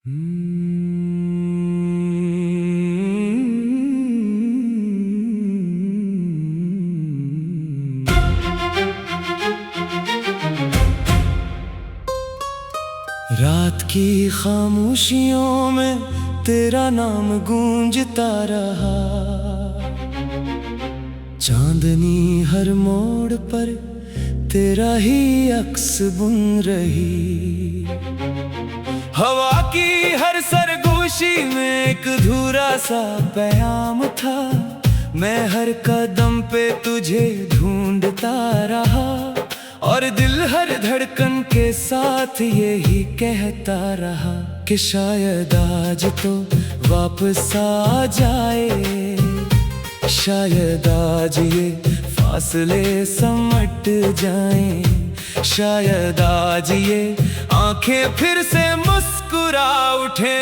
रात की खामोशियों में तेरा नाम गूंजता रहा। चांदनी हर मोड़ पर तेरा ही अक्स बुन रही। हवा की हर सरगोशी में एक अधूरा सा पैगाम था। मैं हर कदम पे तुझे ढूंढता रहा और दिल हर धड़कन के साथ यही कहता रहा कि शायद आज तो वापस आ जाए। शायद आज ये फासले समट जाएं। शायद आज ये आंखें फिर से मुस्कुरा उठे।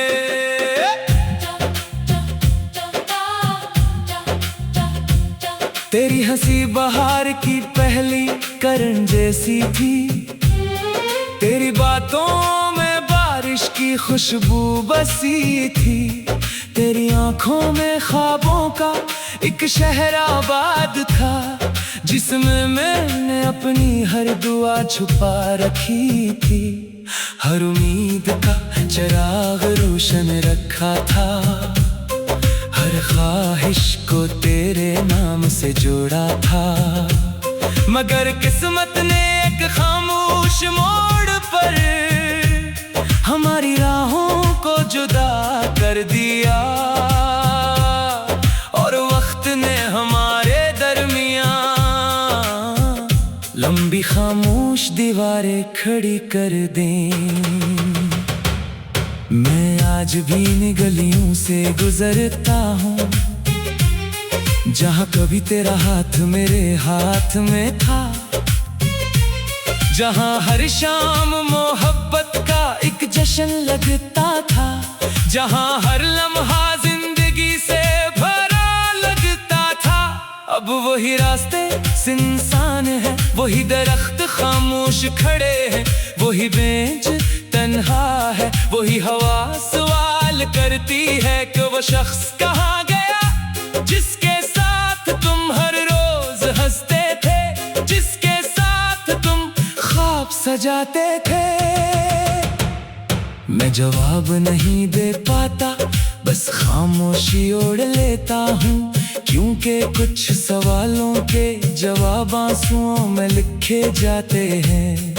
तेरी हंसी बहार की पहली करन जैसी थी। तेरी बातों में बारिश की खुशबू बसी थी। तेरी आंखों में ख्वाबों का एक शहर आबाद था, जिसमें मैंने अपनी हर दुआ छुपा रखी थी। हर उम्मीद का चिराग रोशन रखा था। हर ख्वाहिश को तेरे नाम से जोड़ा था। मगर किस्मत ने एक खामोश मोड़ पर हमारी राहों को जुदा कर दिया और वक्त ने हमारे दरमियां लंबी खामोश दीवारें खड़ी कर दें। मैं आज भी इन गलियों से गुजरता हूँ जहाँ कभी तेरा हाथ मेरे हाथ में था। जहाँ हर शाम मोहब्बत का एक जश्न लगता था। जहाँ हर लम्हा जिंदगी से भरा लगता था। अब वही रास्ते सुनसान है, वही दरख्त खामोश खड़े हैं, वही बेंच तन्हा है, वही हवा सवाल करती है कि वो शख्स कहाँ गया जिसके साथ तुम हर रोज हंसते थे, जिसके साथ तुम ख्वाब सजाते थे। मैं जवाब नहीं दे पाता, बस खामोशी ओढ़ लेता हूँ, क्योंकि कुछ सवालों के जवाब आंसुओं में लिखे जाते हैं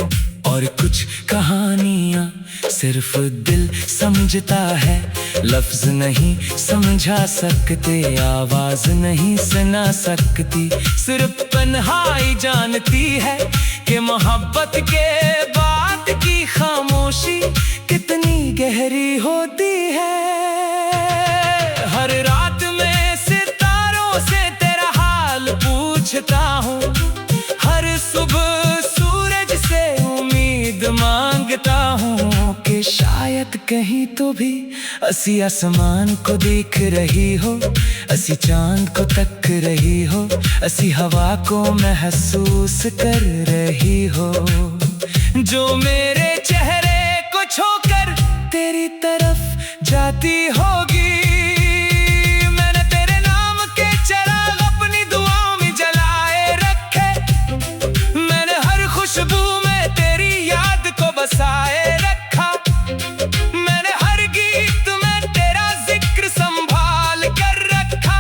और कुछ कहानियाँ सिर्फ दिल समझता है। लफ्ज नहीं समझा सकते, आवाज नहीं सुना सकती, सिर्फ तन्हाई जानती है कि मोहब्बत के बाद की खामोशी कितनी गहरी होती है। हर रात में सितारों से तेरा हाल पूछता हूँ, हर सुबह सूरज से उम्मीद मांगता हूँ कि शायद कहीं तो भी असी आसमान को देख रही हो, असी चांद को तक रही हो, असी हवा को महसूस कर रही हो, जो मेरे चेहरे को छोकर तेरी तरफ जाती होगी। मैंने तेरे नाम के चिराग अपनी दुआओं में जलाए रखे। मैंने हर खुशबू में तेरी याद को बसाए रखा। मैंने हर गीत में तेरा जिक्र संभाल कर रखा।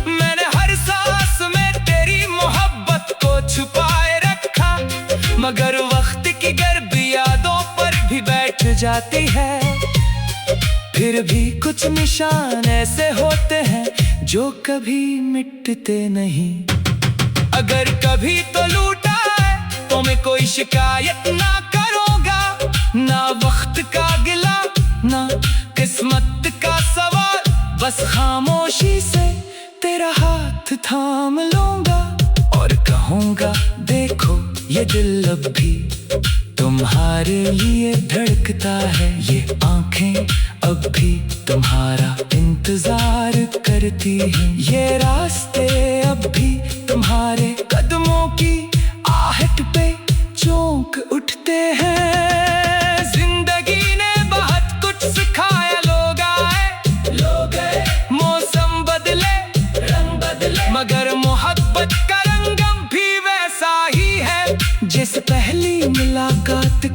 मैंने हर सांस में तेरी मोहब्बत को छुपाए रखा। मगर वक्त की गर्भ यादों पर भी बैठ जाती है। फिर भी कुछ निशान ऐसे होते हैं जो कभी मिटते नहीं। अगर कभी तो लूटा है तो मैं कोई शिकायत ना करूँगा, ना वक्त का गिला ना किस्मत का सवाल, बस खामोशी से तेरा हाथ थाम लूँगा और कहूँगा देखो ये दिल अब भी तुम्हारे लिए धड़कता है। ये आंखें अब भी तुम्हारा इंतजार करती हैं। ये रास्ते अब भी तुम्हारे कदमों की आहट पे चौंक उठते हैं। जिंदगी ने बहुत कुछ सिखा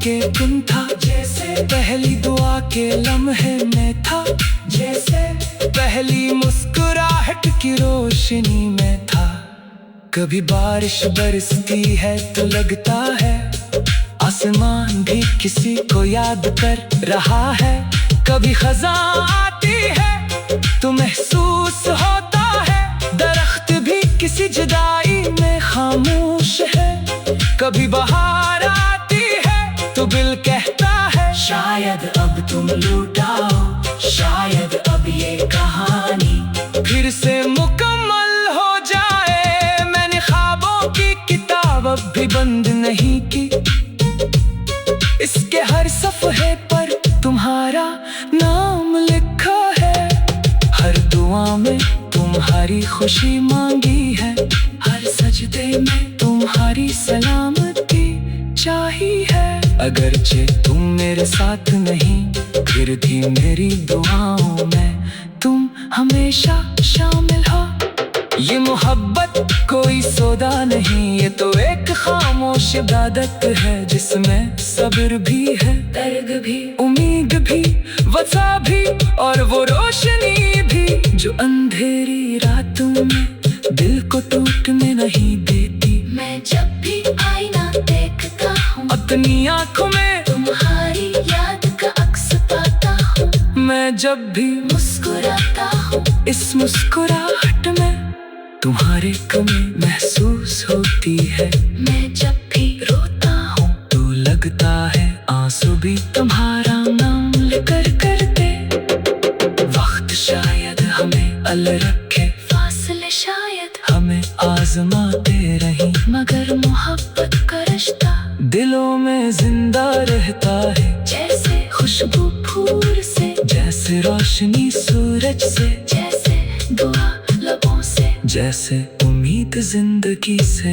के गुन था, जैसे पहली दुआ के लम्हे में था, जैसे पहली मुस्कुराहट की रोशनी में था। कभी बारिश बरसती है तो लगता है आसमान भी किसी को याद कर रहा है। कभी खज़ां आती है तो महसूस होता है दरख्त भी किसी जुदाई में खामोश है। कभी बहार आती है तो दिल कहता है शायद अब तुम लौटाओ, शायद अब ये कहानी फिर से मुकम्मल हो जाए। मैंने ख्वाबों की किताब अब भी बंद नहीं की, इसके हर सफ़हे पर तुम्हारा नाम लिखा है। हर दुआ में तुम्हारी खुशी मांगी है, हर सजदे में तुम्हारी सलामती चाहिए है। अगरचे तुम मेरे साथ नहीं फिर भी मेरी दुआओं में तुम हमेशा शामिल हो। ये मोहब्बत कोई सौदा नहीं, ये तो एक खामोश इबादत है जिसमें सब्र भी है, दर्द भी, उम्मीद भी, वफा भी और वो रोशनी भी जो अंधेरी रातों में दिल को टूटने नहीं देती। मैं जब भी आईना देखता हूँ अपनी आँखों में तुम्हारी याद का अक्स पाता हूँ। मैं जब भी मुस्कुराता हूँ इस मुस्कुराहट में तुम्हारी कमी महसूस होती है। मैं जब भी रोता हूँ तो लगता है आंसू भी तुम्हारा नाम लेकर करते। वक्त शायद हमें अलग रखे, फासले शायद हमें आजमाते रही, मगर मोहब्बत का रिश्ता दिलों में जिंदा रहता है। जैसे खुशबू फूल से, जैसे रोशनी सूरज से, जैसे दुआ लबों से, जैसे उम्मीद जिंदगी से।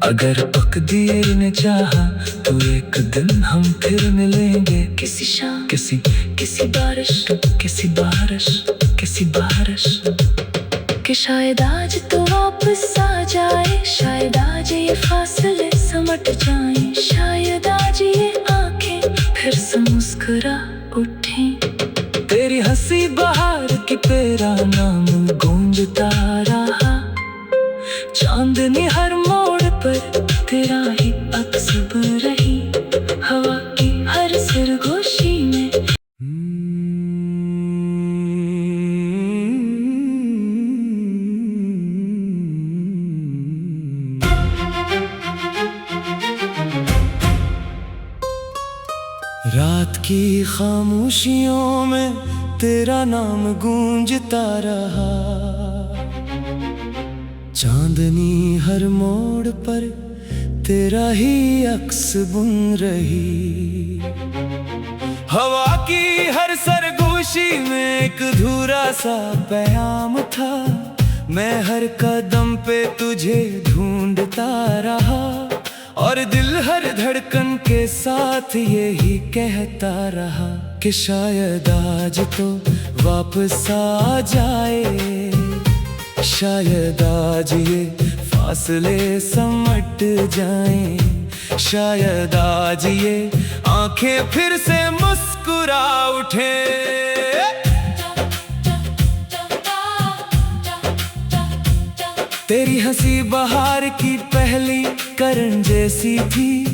अगर तकदीर ने चाहा तो एक दिन हम फिर मिलेंगे, किसी शाम, किसी बारिश, किसी बारिश, किसी बारिश। कि शायद आज तो वापस आ जाए, शायद आज ये फासले समट जाएं, शायद आज ये आंखें फिर से मुस्कुरा उठें। तेरी हंसी बहार की तेरा नाम गूंजता रहा, चांदनी हर मोड़ पर तेरा ही अक्स बन रही, हवा की हर सरगोशी में। रात की खामोशियों में तेरा नाम गूंजता रहा, चांदनी हर मोड़ पर तेरा ही अक्स बुन रही, हवा की हर सरगोशी में एक अधूरा सा पैगाम था। मैं हर कदम पे तुझे ढूंढता रहा और दिल हर धड़कन के साथ यही कहता रहा कि शायद आज तो वापस आ जाए, शायद आज ये फासले समट जाएं, शायद आज ये आंखें फिर से मुस्कुरा उठे। तेरी हंसी बहार की पहली करन जैसी थी,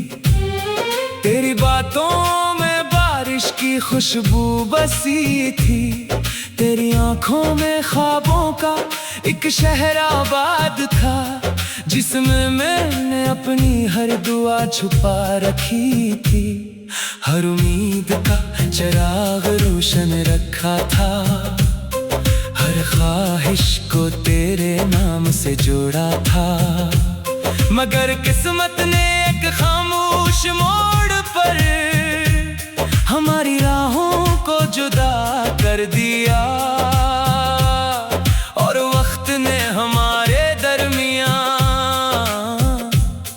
तेरी बातों में बारिश की खुशबू बसी थी, तेरी आंखों में ख्वाबों का एक शहर आबाद था, जिसमें मैंने अपनी हर दुआ छुपा रखी थी। हर उम्मीद का चिराग रोशन रखा था, हर ख्वाहिश को तेरे नाम से जोड़ा था, मगर किस्मत ने एक खामोश मोड़ पर हमारी राहों को जुदा कर दिया, और वक्त ने हमारे दरमियां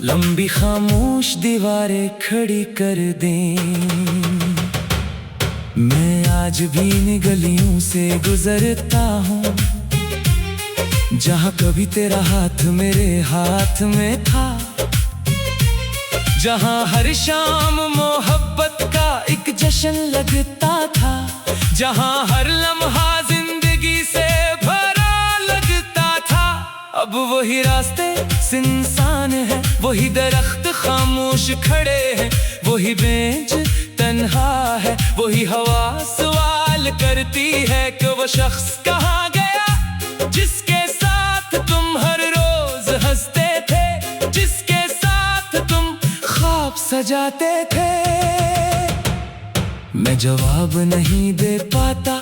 लंबी खामोश दीवारें खड़ी कर दें। मैं आज भी इन गलियों से गुजरता हूँ, जहाँ कभी तेरा हाथ मेरे हाथ में था, जहाँ हर शाम मोहब्बत एक जश्न लगता था, जहां हर लम्हा जिंदगी से भरा लगता था। अब वही रास्ते सुनसान है, वही दरख्त खामोश खड़े हैं, वही बेंच तन्हा है, वही हवा सवाल करती है कि वो शख्स कहाँ गया जिसके साथ तुम हर रोज हंसते थे, जिसके साथ तुम ख्वाब सजाते थे। मैं जवाब नहीं दे पाता,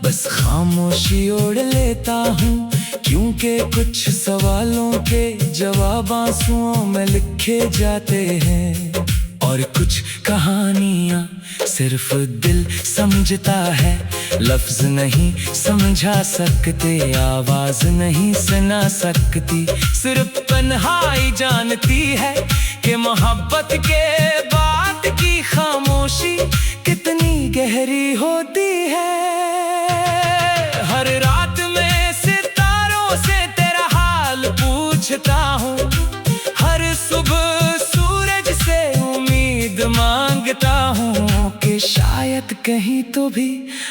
बस खामोशी ओढ़ लेता हूँ, क्योंकि कुछ सवालों के जवाब आंसुओं में लिखे जाते हैं, और कुछ कहानियाँ सिर्फ दिल समझता है। लफ्ज नहीं समझा सकते, आवाज नहीं सुना सकती, सिर्फ तन्हाई जानती है कि मोहब्बत के बाद की खामोशी कितनी गहरी होती है। हर रात में सितारों से तेरा हाल पूछता हूँ, हर सुबह सूरज से उम्मीद मांगता हूँ कि शायद कहीं तो भी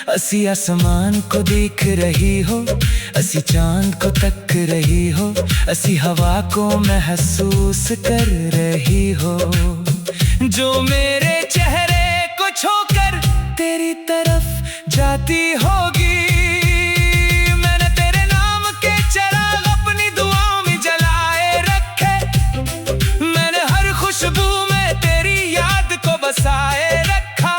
असी आसमान को देख रही हो, असी चांद को तक रही हो, असी हवा को महसूस कर रही हो, जो मेरे चेहरे को छोकर तेरी तरफ जाती होगी। मैंने तेरे नाम के चिराग अपनी दुआओं में जलाए रखे, मैंने हर खुशबू में तेरी याद को बसाए रखा,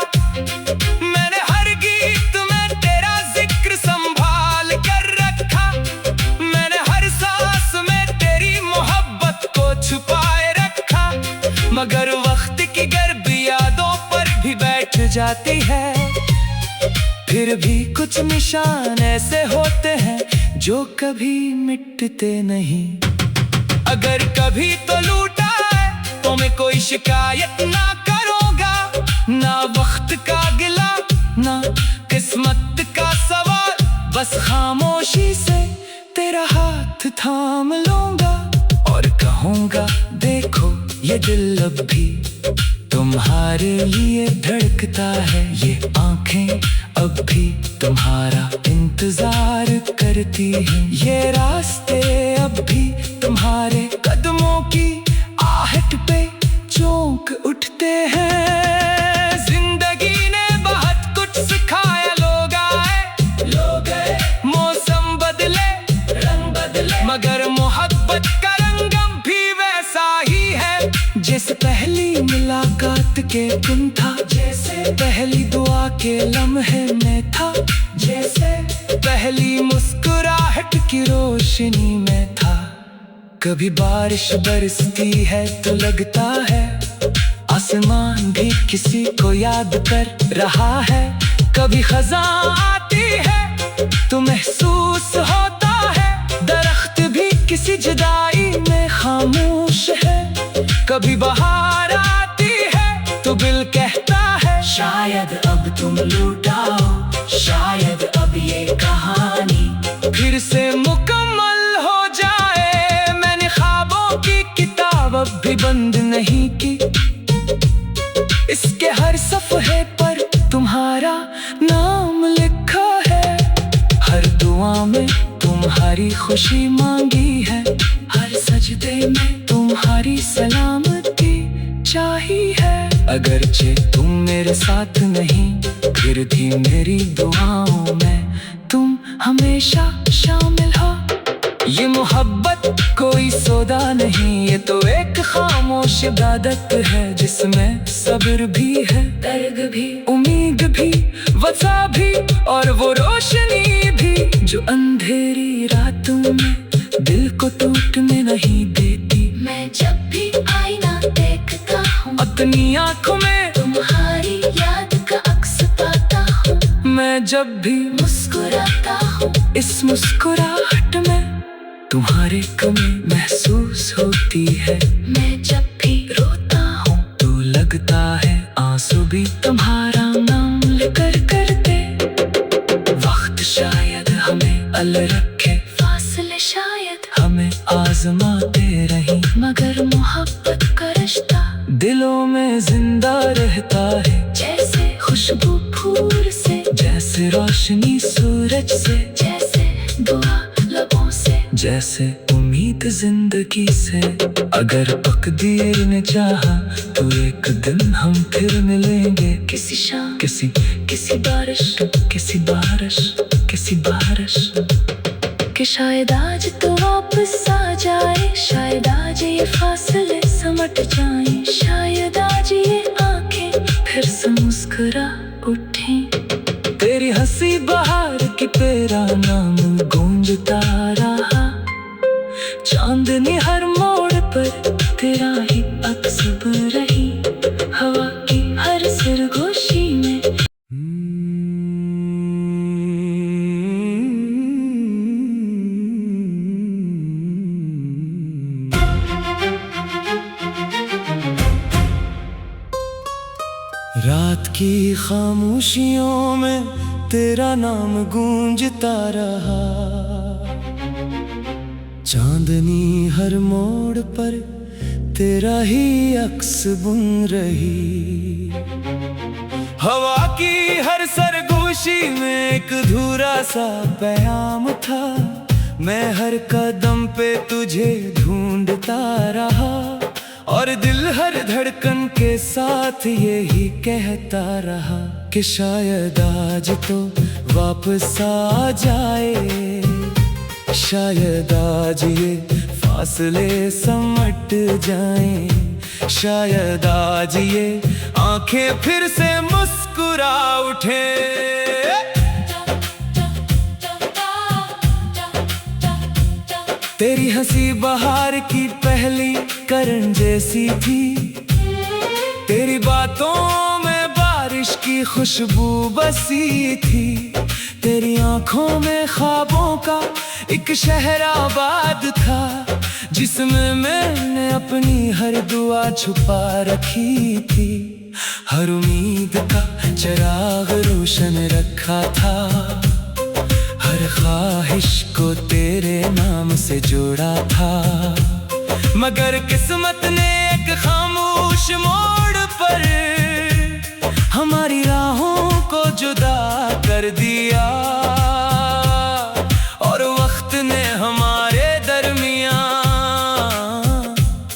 मैंने हर गीत में तेरा जिक्र संभाल कर रखा, मैंने हर सांस में तेरी मोहब्बत को छुपाए रखा। मगर वक्त की गर्द यादों पर भी बैठ जाती है, फिर भी कुछ निशान ऐसे होते हैं जो कभी मिटते नहीं। अगर कभी तो लूटा है तो मैं कोई शिकायत ना करूँगा, ना वक्त का गिला ना किस्मत का सवाल, बस खामोशी से तेरा हाथ थाम लूँगा और कहूँगा देखो ये दिल अब भी तुम्हारे लिए धड़कता है, ये आंखें अब भी तुम्हारा इंतजार करती हैं, ये रास्ते अब भी तुम्हारे कदमों की आहट पे चौंक उठते हैं। जिंदगी ने बहुत कुछ सिखाया, लोग आए लोग गए, मौसम बदले रंग बदले, मगर मोहब्बत का रंगम भी वैसा ही है जैसे पहली मुलाकात के दिन था, जैसे पहली दुआ के लम्हे में था, जैसे पहली मुस्कुराहट की रोशनी में था। कभी बारिश बरसती है तो लगता है आसमान भी किसी को याद कर रहा है, कभी खज़ां आती है तो महसूस होता है दरख्त भी किसी जुदाई में खामोश है, कभी बहार आती है तो दिल कहता है शायद अब तुम लौटाओ, शायद अब ये कहानी फिर से मुकम्मल हो जाए। मैंने ख्वाबों की किताब अब भी बंद नहीं की, इसके हर सफ़हे पर तुम्हारा नाम लिखा है, हर दुआ में तुम्हारी खुशी मांगी है, हर सजदे में तुम्हारी सलामती चाहिए है। अगरचे तुम मेरे साथ नहीं, फिर भी मेरी दुआओं में तुम हमेशा शामिल हो। ये मोहब्बत कोई सौदा नहीं, ये तो एक खामोश इबादत है जिसमें सब्र भी है, दर्द भी, उम्मीद भी, वफा भी और वो रोशनी भी जो अंधेरी रातों में दिल को टूटने नहीं देती। मैं जब भी आईना देखता हूँ अपनी आँखों में तुम्हारी याद का अक्स पाता हूँ, मैं जब भी मुस्कुराता हूँ इस मुस्कुराहट में तुम्हारी कमी महसूस होती है। मैं जब भी रोता हूँ तो लगता है आंसू भी तुम्हारा नाम लेकर करते। वक्त शायद हमें अलग रखे, फासले शायद हमें आजमाते रही, मगर मोहब्बत का रिश्ता दिलों में जिंदा रहता है। जैसे जैसे रोशनी सूरज से, जैसे दुआ लबों से, जैसे उम्मीद जिंदगी से। अगर तकदीर ने चाहा तो एक दिन हम फिर मिलेंगे, किसी शाम, किसी बारिश, किसी बारिश कि शायद आज तो वापस आ जाए, शायद आज ये फासले समट जाए, शायद आज ये आंखें फिर से मुस्कुरा उठें। तेरी हंसी बहार की तेरा नाम गूंजता रहा, चांदनी हर मोड़ पर तेरा ही अक्स रही, हवा की हर सरगोशी में। रात की खामोशियों में तेरा नाम गूंजता रहा, चांदनी हर मोड़ पर तेरा ही अक्स बुन रही, हवा की हर सरगोशी में एक अधूरा सा पैगाम था। मैं हर कदम पे तुझे ढूंढता रहा और दिल हर धड़कन के साथ यही कहता रहा कि शायद आज तो वापस आ जाए, शायद आज ये फासले समट जाएं, शायद आज ये आंखें फिर से मुस्कुरा उठे। तेरी हंसी बहार की पहली करन जैसी थी, तेरी बातों में बारिश की खुशबू बसी थी, तेरी आंखों में ख्वाबों का एक शहर आबाद था, जिसमें मैंने अपनी हर दुआ छुपा रखी थी। हर उम्मीद का चिराग रोशन रखा था, हर ख्वाहिश को तेरे नाम से जोड़ा था, मगर किस्मत ने एक खामोश मोड़ पर हमारी राहों को जुदा कर दिया, और वक्त ने हमारे दरमियां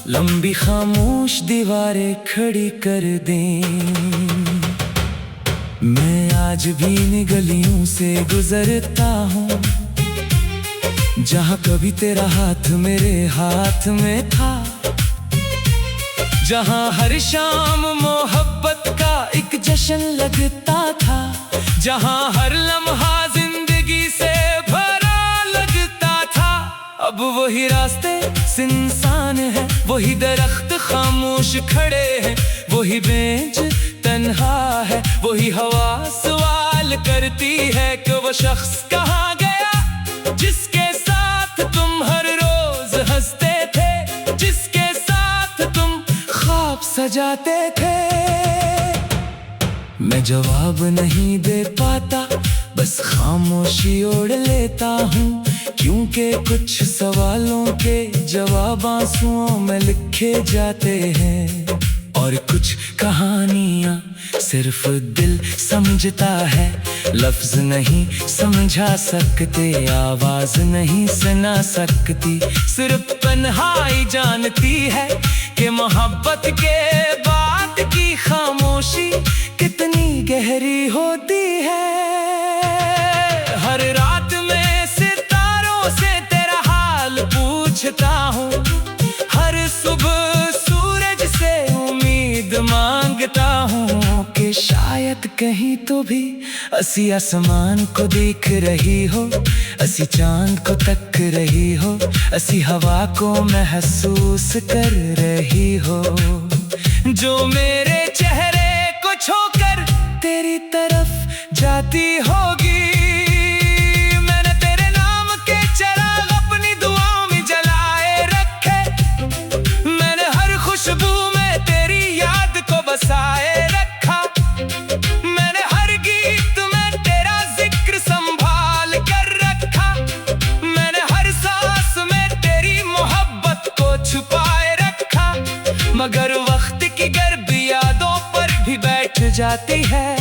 लंबी खामोश दीवारें खड़ी कर दें। मैं आज भी इन गलियों से गुजरता हूँ, जहाँ कभी तेरा हाथ मेरे हाथ में था, जहाँ हर शाम मोहब्बत का एक जश्न लगता था, जहाँ हर लम्हा जिंदगी से भरा लगता था। अब वही रास्ते सुनसान है, वही दरख्त खामोश खड़े हैं, वही बेंच तन्हा है, वही हवा सवाल करती है कि वो शख्स कहाँ गया जिसके साथ तुम हर रोज हंसते थे, जिसके साथ तुम ख्वाब सजाते थे। मैं जवाब नहीं दे पाता, बस खामोशी ओढ़ लेता हूँ, क्योंकि कुछ सवालों के जवाब आंसुओं में लिखे जाते हैं, और कुछ कहानियाँ सिर्फ दिल समझता है, लफ्ज नहीं समझा सकते, आवाज नहीं सुना सकती, सिर्फ तन्हाई जानती है कि मोहब्बत के बाद की खामोशी कितनी गहरी होती है। हर रात में सितारों से तेरा हाल पूछता हूँ, हर सुबह सूरज से उम्मीद मांगता हूँ कि शायद कहीं तो भी असी आसमान को देख रही हो, असी चांद को तक रही हो, असी हवा को महसूस कर रही हो, जो मेरे चेहरे को छोकर तेरी तरफ जाती होगी। मैंने तेरे नाम के चिराग अपनी दुआओं में जलाए रखे, मैंने हर खुशबू में तेरी याद को बसाए रखा, मैंने हर गीत में तेरा जिक्र संभाल कर रखा, मैंने हर सांस में तेरी मोहब्बत को छुपाए रखा, मगर वक्त की गर्द यादों पर भी बैठ जाती है,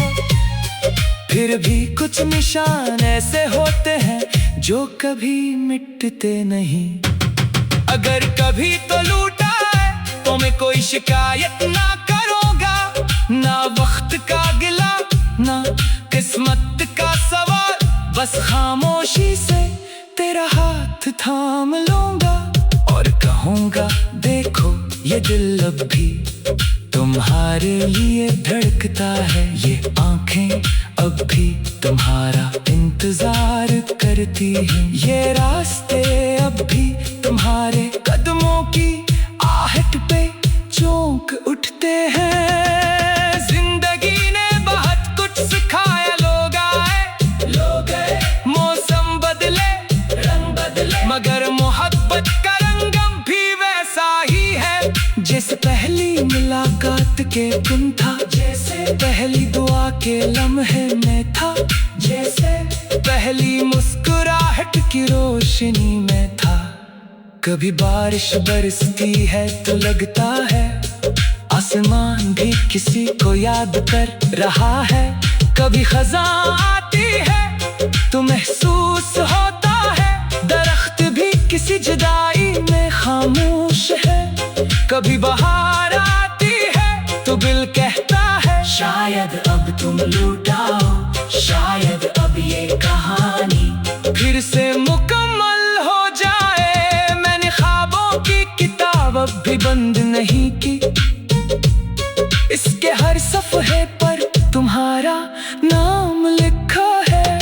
फिर फिर भी कुछ निशान ऐसे होते हैं जो कभी मिटते नहीं। अगर कभी तो लूटा है तो मैं कोई शिकायत ना करूँगा, ना वक्त का गिला ना किस्मत का सवाल, बस खामोशी से तेरा हाथ थाम लूंगा और कहूँगा देखो ये दिल अब भी तुम्हारे लिए धड़कता है, ये आंखें अब भी तुम्हारा इंतजार करती हैं, ये रास्ते अब भी तुम्हारे कदमों की आहट पे चौंक उठते हैं। जिंदगी ने बहुत कुछ सिखाया, लोग आए लोग गए, मौसम बदले रंग बदले, मगर मोहब्बत का रंगम भी वैसा ही है जैसे पहली मुलाकात के दिन था, जैसे पहली दुआ के लम्हे में था, जैसे पहली मुस्कुराहट की रोशनी में था। कभी बारिश बरसती है तो लगता है आसमान भी किसी को याद कर रहा है, कभी खज़ां आती है तो महसूस होता है दरख्त भी किसी जुदाई में खामोश है, कभी बहार आती है तो दिल कहता है शायद अब तुम लौटाओ, शायद अब ये कहानी फिर से मुकम्मल हो जाए। मैंने ख्वाबों की किताब अब भी बंद नहीं की, इसके हर सफ़हे पर तुम्हारा नाम लिखा है,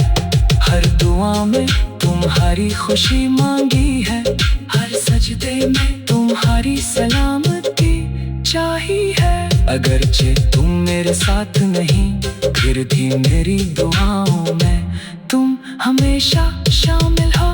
हर दुआ में तुम्हारी खुशी मांगी है, हर सजदे में तुम्हारी सलामती चाहिए है। अगरचे तुम मेरे साथ नहीं फिर भी मेरी दुआओं में तुम हमेशा शामिल हो।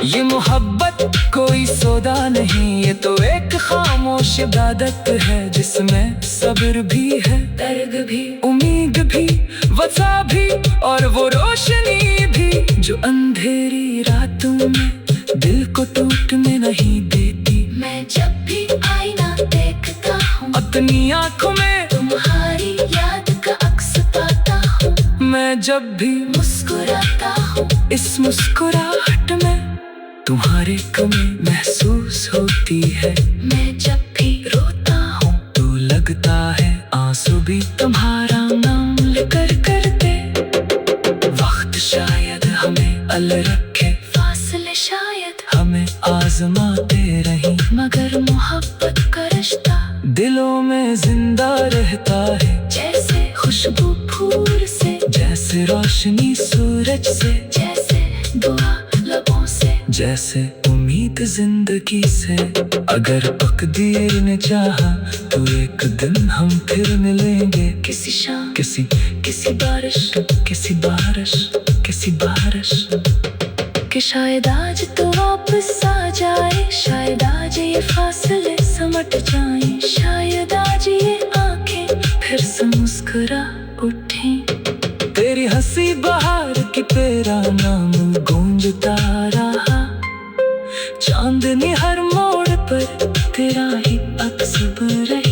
ये मोहब्बत कोई सौदा नहीं, ये तो एक खामोश इबादत है जिसमें सब्र भी है, दर्द भी, उम्मीद भी, वफा भी और वो रोशनी भी जो अंधेरी रातों में दिल को टूटने नहीं देती। मैं जब भी आईना देखता हूँ अपनी आँखों में तुम्हारी याद का अक्स पाता हूँ, मैं जब भी मुस्कुराता हूँ इस मुस्कुराहट में तुम्हारी कमी महसूस होती है। मैं जब भी रोता हूँ तो लगता है आंसू भी तुम्हारा नाम लेकर करते, वक्त शायद हमें अलग रखे, फासले शायद हमें आजमाते रही, मगर मोहब्बत का रिश्ता दिलों में जिंदा रहता है, जैसे खुशबू फूल से, जैसे रोशनी सूरज से, जैसे दुआ लबों से, जैसे उम्मीद जिंदगी से। अगर तकदीर ने चाहा तो एक दिन हम फिर मिलेंगे, किसी शाम किसी किसी बारिश किसी बारिश किसी बारिश कि शायद आज तो वापस आ जाए, शायद आज ये फासले समट जाएं, शायद आज ये आंखें फिर से मुस्कुरा उठें। तेरी हंसी बहार की तेरा नाम गूंजता रहा, चांदनी हर मोड़ पर तेरा ही अक्स रहे।